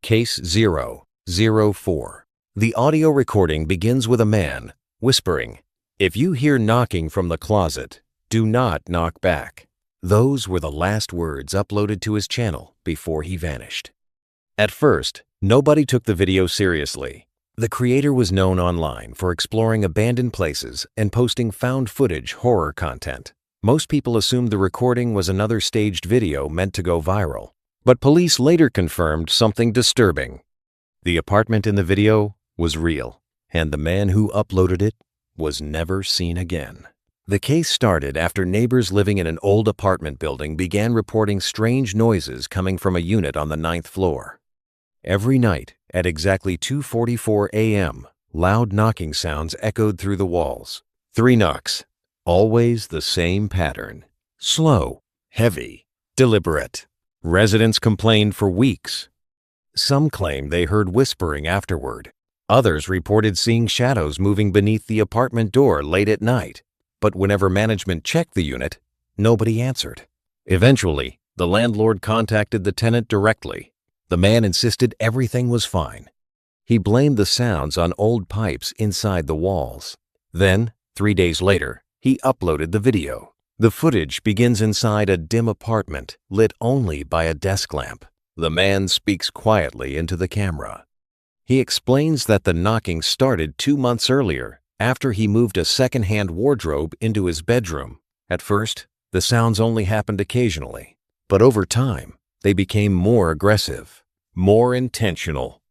Case 004. The audio recording begins with a man whispering, "If you hear knocking from the closet, do not knock back." Those were the last words uploaded to his channel before he vanished. At first, nobody took the video seriously. The creator was known online for exploring abandoned places and posting found footage horror content. Most people assumed the recording was another staged video meant to go viral. But police later confirmed something disturbing. The apartment in the video was real, and the man who uploaded it was never seen again. The case started after neighbors living in an old apartment building began reporting strange noises coming from a unit on the 9th floor. Every night, at exactly 2:44 a.m., loud knocking sounds echoed through the walls. 3 knocks, always the same pattern. Slow, heavy, deliberate. Residents complained for weeks. Some claimed they heard whispering afterward. Others reported seeing shadows moving beneath the apartment door late at night. But whenever management checked the unit, nobody answered. Eventually, the landlord contacted the tenant directly. The man insisted everything was fine. He blamed the sounds on old pipes inside the walls. Then, 3 days later, he uploaded the video. The footage begins inside a dim apartment, lit only by a desk lamp. The man speaks quietly into the camera. He explains that the knocking started 2 months earlier, after he moved a second-hand wardrobe into his bedroom. At first, the sounds only happened occasionally, but over time, they became more aggressive, more intentional.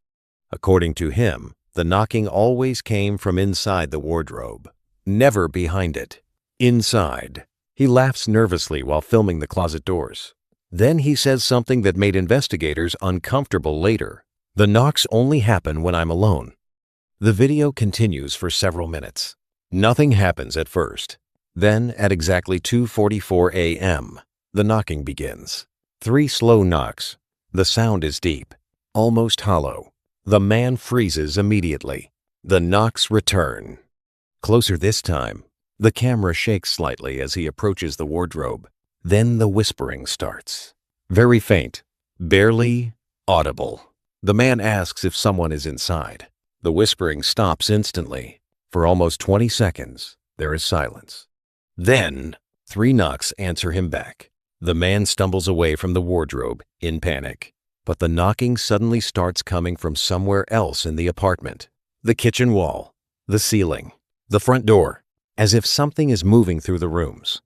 According to him, the knocking always came from inside the wardrobe, never behind it, inside. He laughs nervously while filming the closet doors. Then he says something that made investigators uncomfortable later. "The knocks only happen when I'm alone." The video continues for several minutes. Nothing happens at first. Then, at exactly 2:44 a.m., the knocking begins. 3 slow knocks. The sound is deep, almost hollow. The man freezes immediately. The knocks return. Closer this time. The camera shakes slightly as he approaches the wardrobe. Then the whispering starts. Very faint, barely audible. The man asks if someone is inside. The whispering stops instantly. For almost 20 seconds, there is silence. Then, 3 knocks answer him back. The man stumbles away from the wardrobe in panic. But the knocking suddenly starts coming from somewhere else in the apartment. The kitchen wall, the ceiling, the front door. As if something is moving through the rooms.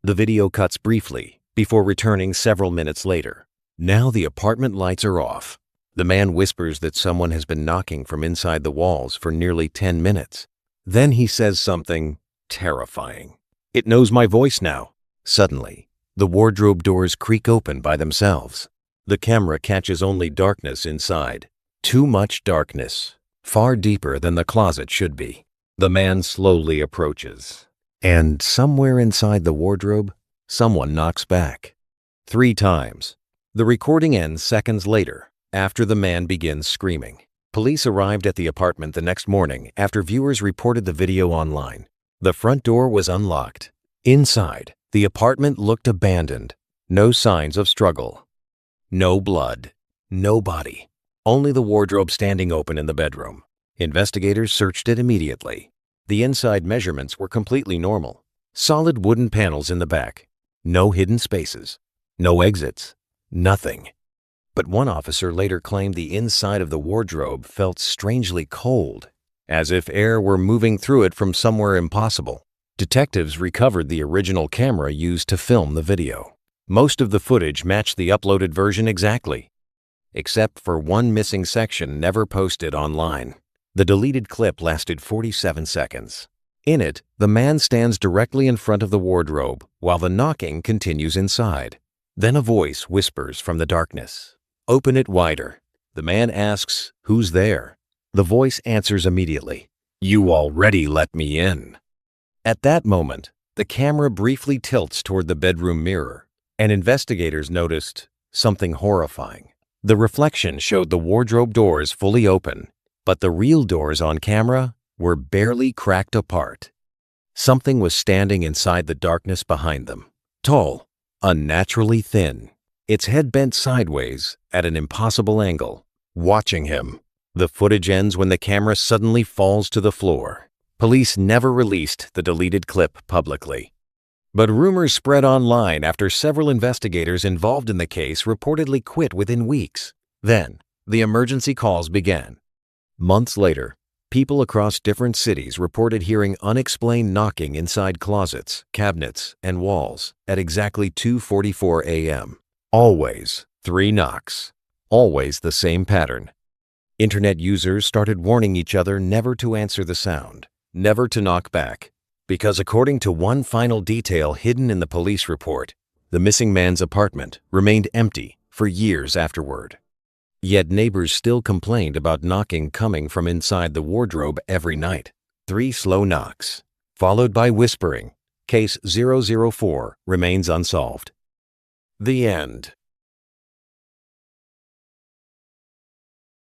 The video cuts briefly before returning several minutes later. Now the apartment lights are off. The man whispers that someone has been knocking from inside the walls for nearly 10 minutes. Then he says something terrifying. "It knows my voice now." Suddenly, the wardrobe doors creak open by themselves. The camera catches only darkness inside. Too much darkness, far deeper than the closet should be. The man slowly approaches, and somewhere inside the wardrobe, someone knocks back. 3 times. The recording ends seconds later, after the man begins screaming. Police arrived at the apartment the next morning after viewers reported the video online. The front door was unlocked. Inside, the apartment looked abandoned. No signs of struggle. No blood. No body. Only the wardrobe standing open in the bedroom. Investigators searched it immediately. The inside measurements were completely normal. Solid wooden panels in the back. No hidden spaces. No exits. Nothing. But one officer later claimed the inside of the wardrobe felt strangely cold, as if air were moving through it from somewhere impossible. Detectives recovered the original camera used to film the video. Most of the footage matched the uploaded version exactly, except for one missing section never posted online. The deleted clip lasted 47 seconds. In it, the man stands directly in front of the wardrobe while the knocking continues inside. Then a voice whispers from the darkness, "Open it wider." The man asks, "Who's there?" The voice answers immediately, "You already let me in." At that moment, the camera briefly tilts toward the bedroom mirror, and investigators noticed something horrifying. The reflection showed the wardrobe doors fully open, but the real doors on camera were barely cracked apart. Something was standing inside the darkness behind them, tall, unnaturally thin, its head bent sideways at an impossible angle. watching him. The footage ends when the camera suddenly falls to the floor. Police never released the deleted clip publicly. But rumors spread online after several investigators involved in the case reportedly quit within weeks. Then, the emergency calls began. Months later, people across different cities reported hearing unexplained knocking inside closets, cabinets, and walls at exactly 2:44 a.m. Always 3 knocks. Always the same pattern. Internet users started warning each other never to answer the sound, never to knock back, because according to one final detail hidden in the police report, the missing man's apartment remained empty for years afterward. Yet neighbors still complained about knocking coming from inside the wardrobe every night. 3 slow knocks, followed by whispering. Case 004 remains unsolved. The end.